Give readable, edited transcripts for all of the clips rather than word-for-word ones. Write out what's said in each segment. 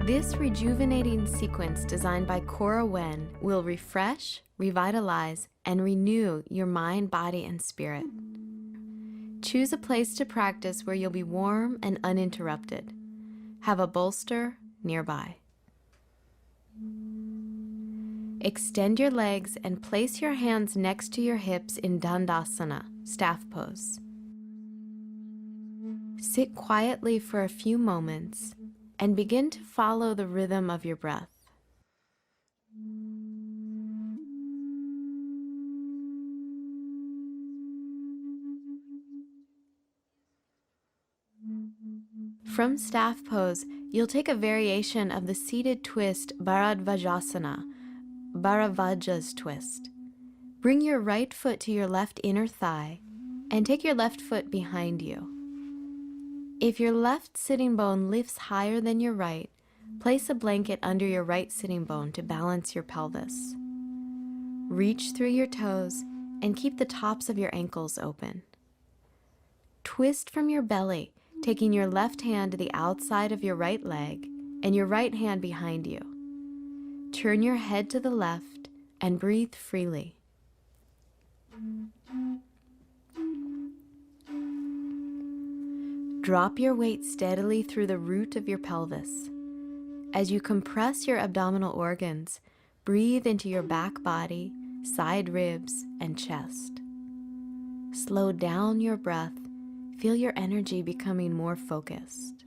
This rejuvenating sequence designed by Cora will refresh, revitalize, and renew your mind, body, and spirit. Choose a place to practice where you'll be warm and uninterrupted. Have a bolster nearby. Extend your legs and place your hands next to your hips in Dandasana, staff pose. Sit quietly for a few moments and begin to follow the rhythm of your breath. From staff pose, you'll take a variation of the seated twist Bharadvajasana, Bharavaja's twist. Bring your right foot to your left inner thigh and take your left foot behind you. If your left sitting bone lifts higher than your right, place a blanket under your right sitting bone to balance your pelvis. Reach through your toes and keep the tops of your ankles open. Twist from your belly, taking your left hand to the outside of your right leg and your right hand behind you. Turn your head to the left and breathe freely. Drop your weight steadily through the root of your pelvis. As you compress your abdominal organs, breathe into your back body, side ribs, and chest. Slow down your breath. Feel your energy becoming more focused.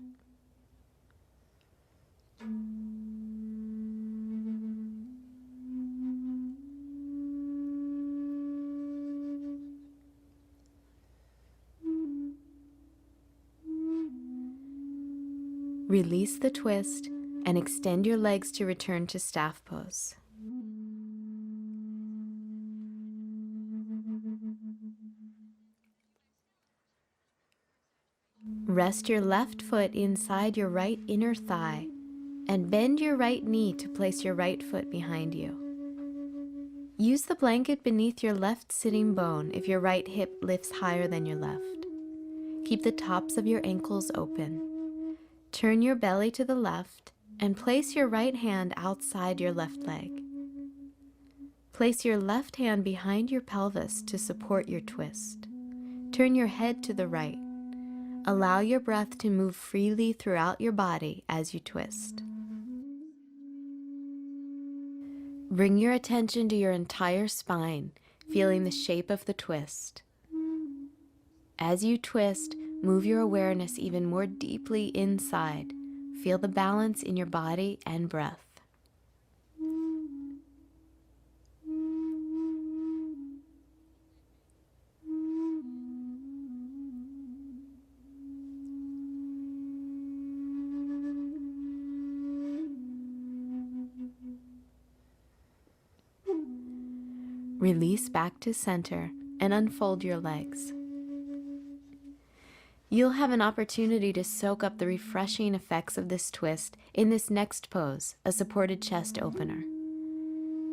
Release the twist and extend your legs to return to staff pose. Rest your left foot inside your right inner thigh and bend your right knee to place your right foot behind you. Use the blanket beneath your left sitting bone if your right hip lifts higher than your left. Keep the tops of your ankles open. Turn your belly to the left and place your right hand outside your left leg. Place your left hand behind your pelvis to support your twist. Turn your head to the right. Allow your breath to move freely throughout your body as you twist. Bring your attention to your entire spine, feeling the shape of the twist. As you twist, move your awareness even more deeply inside. Feel the balance in your body and breath. Release back to center and unfold your legs. You'll have an opportunity to soak up the refreshing effects of this twist in this next pose, a supported chest opener.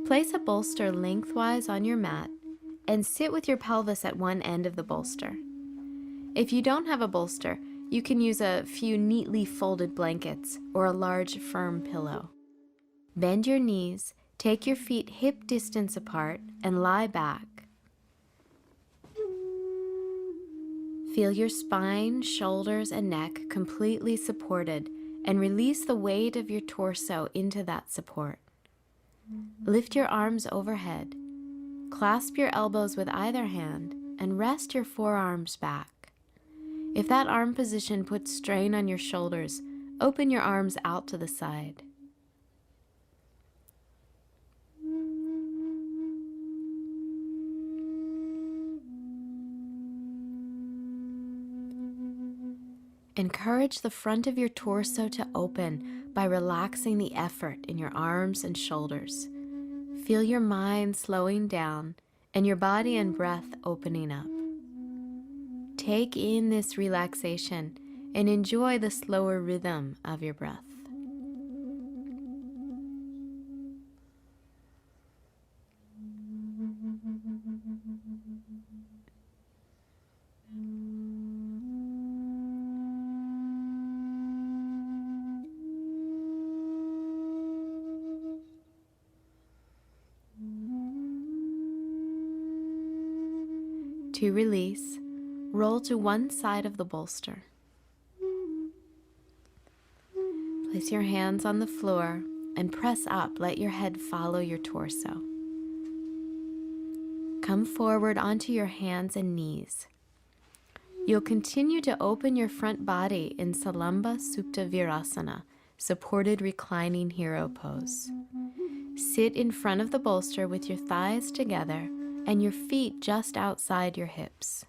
Place a bolster lengthwise on your mat and sit with your pelvis at one end of the bolster. If you don't have a bolster, you can use a few neatly folded blankets or a large firm pillow. Bend your knees, take your feet hip distance apart, and lie back. Feel your spine, shoulders, and neck completely supported, and release the weight of your torso into that support. Lift your arms overhead. Clasp your elbows with either hand and rest your forearms back. If that arm position puts strain on your shoulders, open your arms out to the side. Encourage the front of your torso to open by relaxing the effort in your arms and shoulders. Feel your mind slowing down and your body and breath opening up. Take in this relaxation and enjoy the slower rhythm of your breath. To release, roll to one side of the bolster. Place your hands on the floor and press up. Let your head follow your torso. Come forward onto your hands and knees. You'll continue to open your front body in Salamba Supta Virasana, supported reclining hero pose. Sit in front of the bolster with your thighs together and your feet just outside your hips.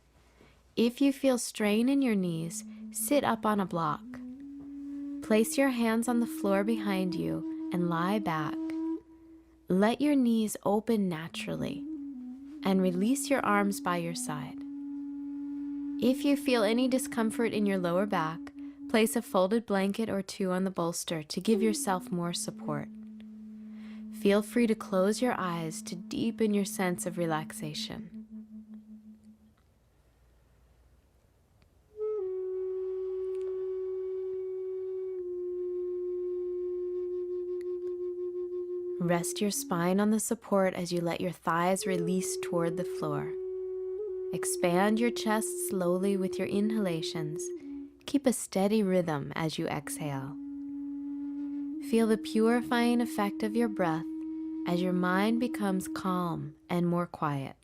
If you feel strain in your knees, sit up on a block. Place your hands on the floor behind you and lie back. Let your knees open naturally and release your arms by your side. If you feel any discomfort in your lower back, place a folded blanket or two on the bolster to give yourself more support. Feel free to close your eyes to deepen your sense of relaxation. Rest your spine on the support as you let your thighs release toward the floor. Expand your chest slowly with your inhalations. Keep a steady rhythm as you exhale. Feel the purifying effect of your breath as your mind becomes calm and more quiet.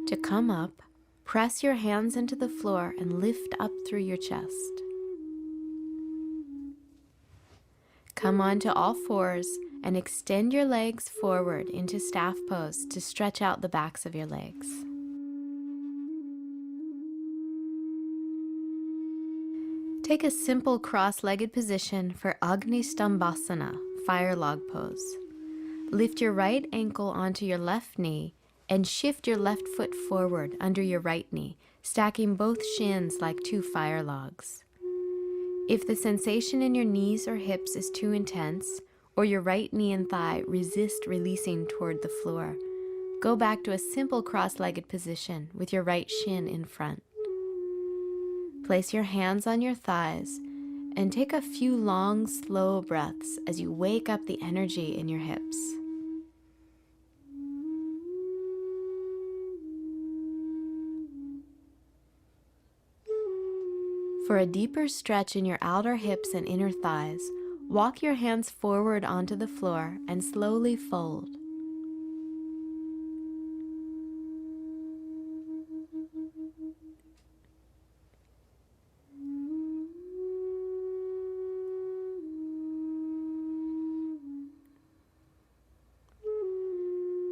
To come up, press your hands into the floor and lift up through your chest. Come onto all fours and extend your legs forward into staff pose to stretch out the backs of your legs. Take a simple cross-legged position for Agni Stambhasana, fire log pose. Lift your right ankle onto your left knee and shift your left foot forward under your right knee, stacking both shins like two fire logs. If the sensation in your knees or hips is too intense, or your right knee and thigh resist releasing toward the floor, go back to a simple cross-legged position with your right shin in front. Place your hands on your thighs and take a few long, slow breaths as you wake up the energy in your hips. For a deeper stretch in your outer hips and inner thighs, walk your hands forward onto the floor and slowly fold.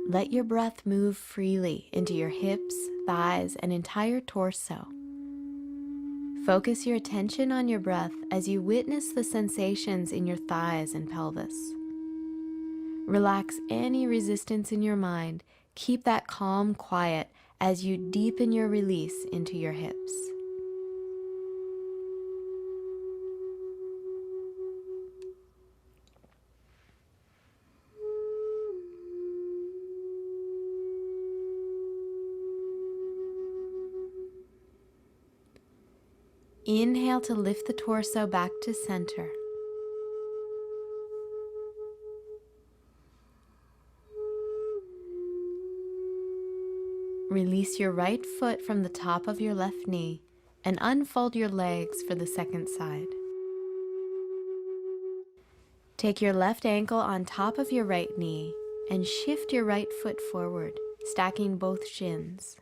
Let your breath move freely into your hips, thighs, and entire torso. Focus your attention on your breath as you witness the sensations in your thighs and pelvis. Relax any resistance in your mind. Keep that calm quiet as you deepen your release into your hips. Inhale to lift the torso back to center. Release your right foot from the top of your left knee and unfold your legs for the second side. Take your left ankle on top of your right knee and shift your right foot forward, stacking both shins.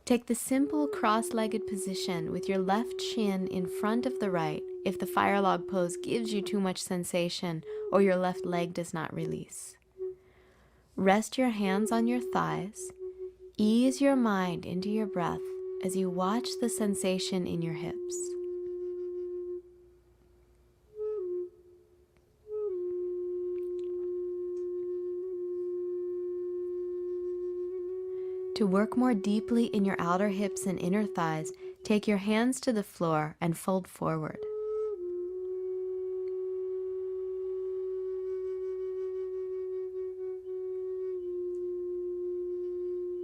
Take the simple cross-legged position with your left shin in front of the right if the fire log pose gives you too much sensation or your left leg does not release. Rest your hands on your thighs. Ease your mind into your breath as you watch the sensation in your hips. To work more deeply in your outer hips and inner thighs, take your hands to the floor and fold forward.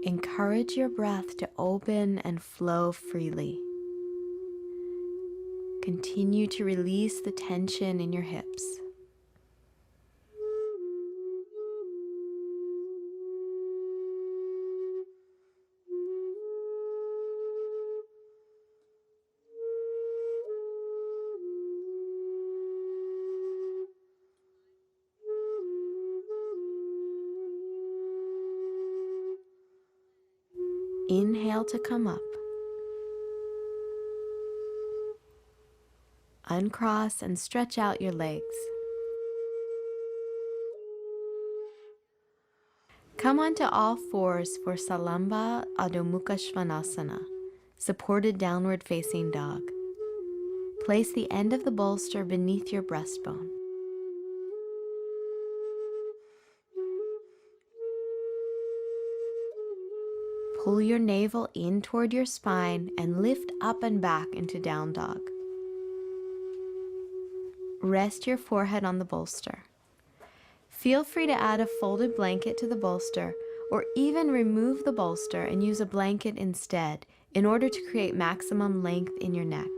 Encourage your breath to open and flow freely. Continue to release the tension in your hips. Inhale to come up. Uncross and stretch out your legs. Come onto all fours for Salamba Adho Mukha Svanasana, supported downward facing dog. Place the end of the bolster beneath your breastbone. Pull your navel in toward your spine and lift up and back into down dog. Rest your forehead on the bolster. Feel free to add a folded blanket to the bolster, or even remove the bolster and use a blanket instead in order to create maximum length in your neck.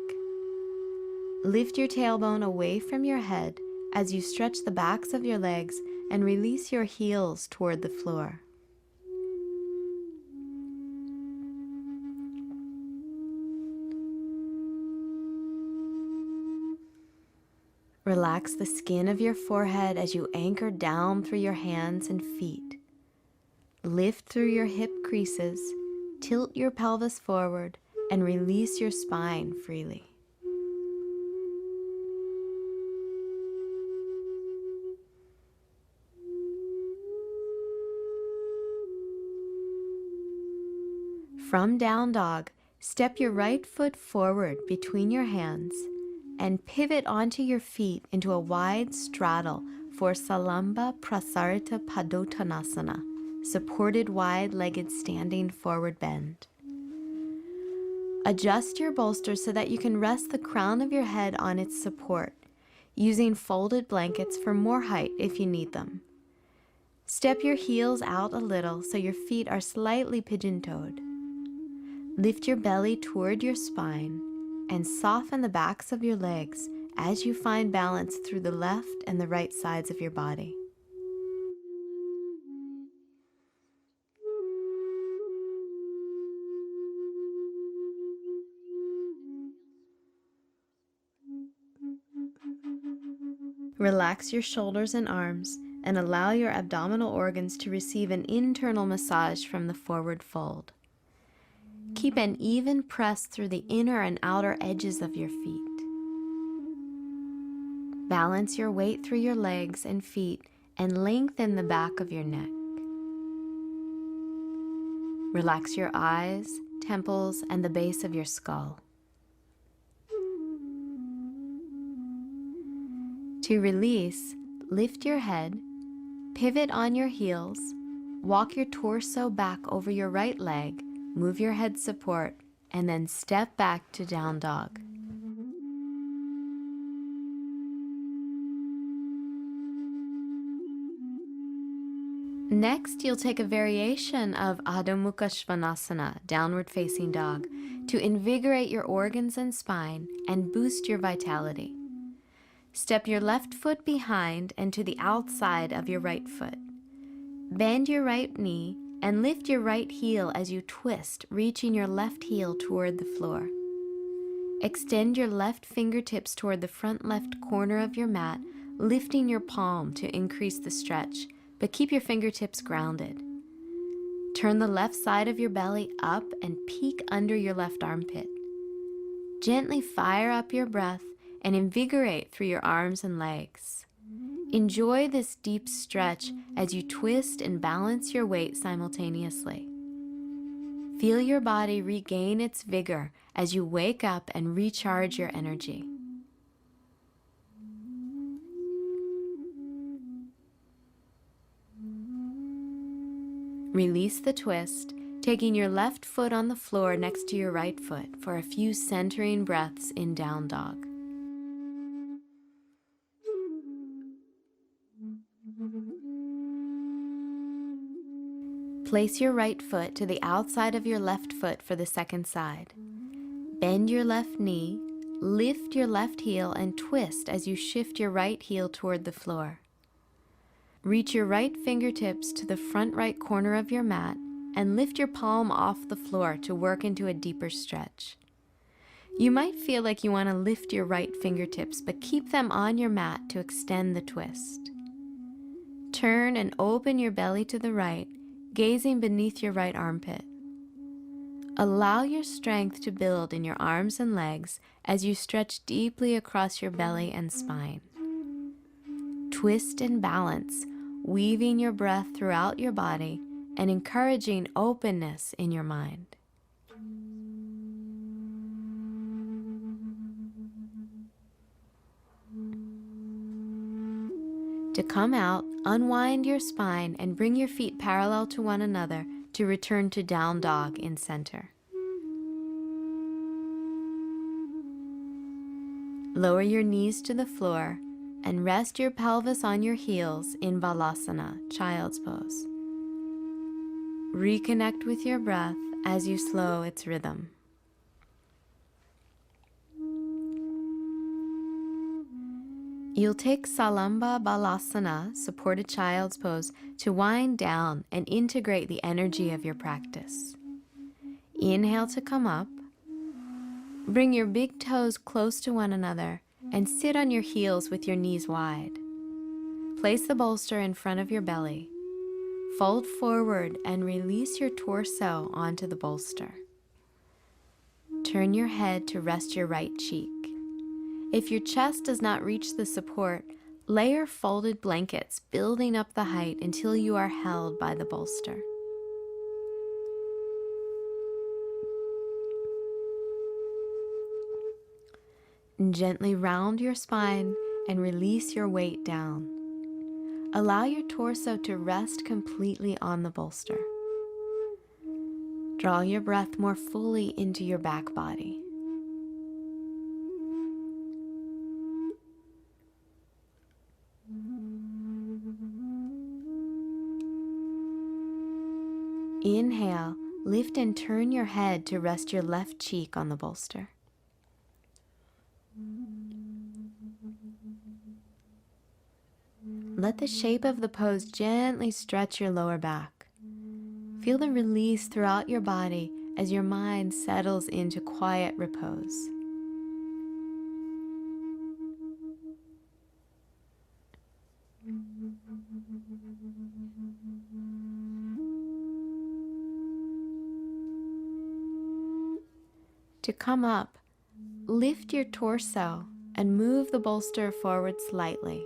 Lift your tailbone away from your head as you stretch the backs of your legs and release your heels toward the floor. Relax the skin of your forehead as you anchor down through your hands and feet. Lift through your hip creases, tilt your pelvis forward, and release your spine freely. From down dog, step your right foot forward between your hands and pivot onto your feet into a wide straddle for Salamba Prasarita Padottanasana, supported wide-legged standing forward bend. Adjust your bolster so that you can rest the crown of your head on its support, using folded blankets for more height if you need them. Step your heels out a little so your feet are slightly pigeon-toed. Lift your belly toward your spine and soften the backs of your legs as you find balance through the left and the right sides of your body. Relax your shoulders and arms and allow your abdominal organs to receive an internal massage from the forward fold. Keep an even press through the inner and outer edges of your feet. Balance your weight through your legs and feet and lengthen the back of your neck. Relax your eyes, temples, and the base of your skull. To release, lift your head, pivot on your heels, walk your torso back over your right leg, move your head support, and then step back to down dog. Next, you'll take a variation of Adho Mukha Svanasana, downward facing dog, to invigorate your organs and spine and boost your vitality. Step your left foot behind and to the outside of your right foot. Bend your right knee and lift your right heel as you twist, reaching your left heel toward the floor. Extend your left fingertips toward the front left corner of your mat, lifting your palm to increase the stretch, but keep your fingertips grounded. Turn the left side of your belly up and peek under your left armpit. Gently fire up your breath and invigorate through your arms and legs. Enjoy this deep stretch as you twist and balance your weight simultaneously. Feel your body regain its vigor as you wake up and recharge your energy. Release the twist, taking your left foot on the floor next to your right foot for a few centering breaths in down dog. Place your right foot to the outside of your left foot for the second side. Bend your left knee, lift your left heel, and twist as you shift your right heel toward the floor. Reach your right fingertips to the front right corner of your mat and lift your palm off the floor to work into a deeper stretch. You might feel like you want to lift your right fingertips, but keep them on your mat to extend the twist. Turn and open your belly to the right, gazing beneath your right armpit. Allow your strength to build in your arms and legs as you stretch deeply across your belly and spine. Twist and balance, weaving your breath throughout your body and encouraging openness in your mind. To come out, unwind your spine and bring your feet parallel to one another to return to down dog in center. Lower your knees to the floor and rest your pelvis on your heels in Balasana, child's pose. Reconnect with your breath as you slow its rhythm. You'll take Salamba Balasana, supported child's pose, to wind down and integrate the energy of your practice. Inhale to come up. Bring your big toes close to one another and sit on your heels with your knees wide. Place the bolster in front of your belly. Fold forward and release your torso onto the bolster. Turn your head to rest your right cheek. If your chest does not reach the support, layer folded blankets, building up the height until you are held by the bolster. Gently round your spine and release your weight down. Allow your torso to rest completely on the bolster. Draw your breath more fully into your back body. Inhale, lift and turn your head to rest your left cheek on the bolster. Let the shape of the pose gently stretch your lower back. Feel the release throughout your body as your mind settles into quiet repose. To come up, lift your torso and move the bolster forward slightly.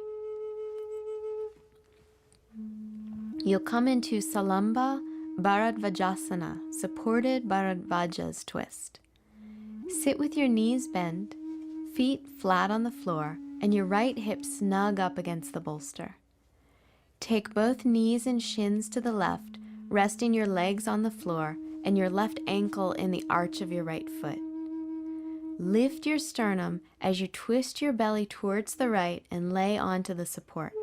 You'll come into Salamba Bharadvajasana, supported Bharadvaja's twist. Sit with your knees bent, feet flat on the floor, and your right hip snug up against the bolster. Take both knees and shins to the left, resting your legs on the floor and your left ankle in the arch of your right foot. Lift your sternum as you twist your belly towards the right and lay onto the support.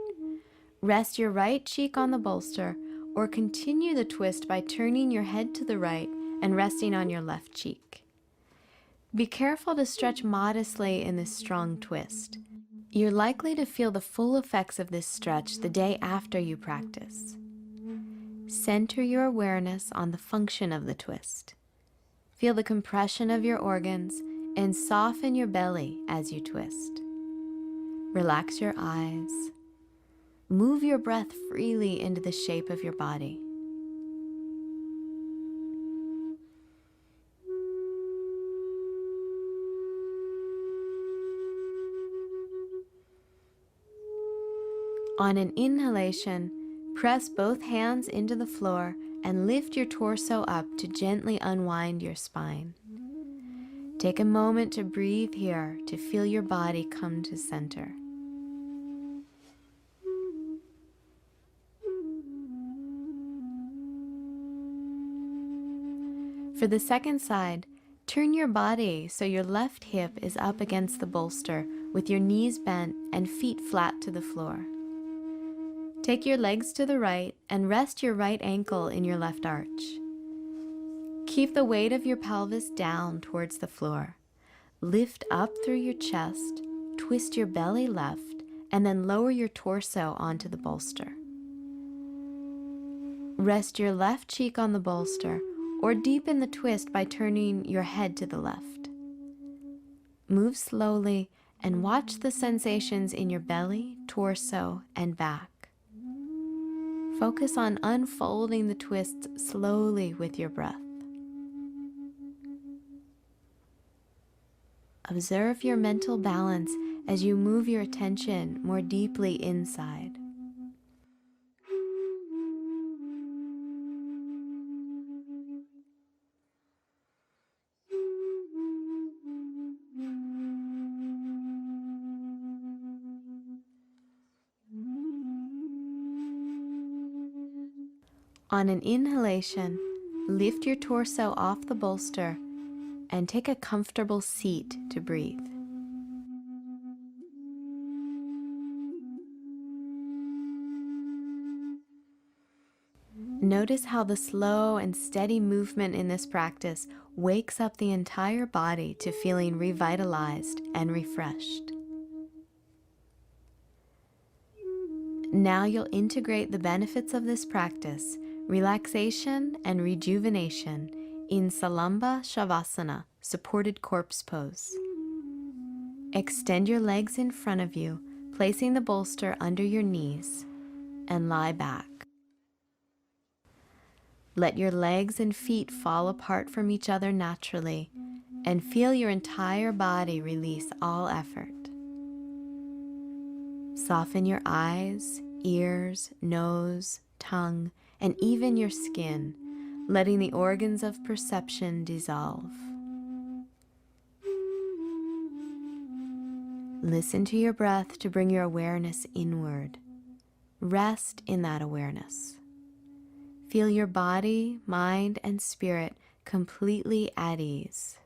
Rest your right cheek on the bolster or continue the twist by turning your head to the right and resting on your left cheek. Be careful to stretch modestly in this strong twist. You're likely to feel the full effects of this stretch the day after you practice. Center your awareness on the function of the twist. Feel the compression of your organs and soften your belly as you twist. Relax your eyes. Move your breath freely into the shape of your body. On an inhalation, press both hands into the floor and lift your torso up to gently unwind your spine. Take a moment to breathe here to feel your body come to center. For the second side, turn your body so your left hip is up against the bolster with your knees bent and feet flat to the floor. Take your legs to the right and rest your right ankle in your left arch. Keep the weight of your pelvis down towards the floor. Lift up through your chest, twist your belly left, and then lower your torso onto the bolster. Rest your left cheek on the bolster or deepen the twist by turning your head to the left. Move slowly and watch the sensations in your belly, torso, and back. Focus on unfolding the twists slowly with your breath. Observe your mental balance as you move your attention more deeply inside. On an inhalation, lift your torso off the bolster and take a comfortable seat to breathe. Notice how the slow and steady movement in this practice wakes up the entire body to feeling revitalized and refreshed. Now you'll integrate the benefits of this practice, relaxation and rejuvenation, in Salamba Shavasana, supported corpse pose. Extend your legs in front of you, placing the bolster under your knees, and lie back. Let your legs and feet fall apart from each other naturally, and feel your entire body release all effort. Soften your eyes, ears, nose, tongue, and even your skin, letting the organs of perception dissolve. Listen to your breath to bring your awareness inward. Rest in that awareness. Feel your body, mind, and spirit completely at ease.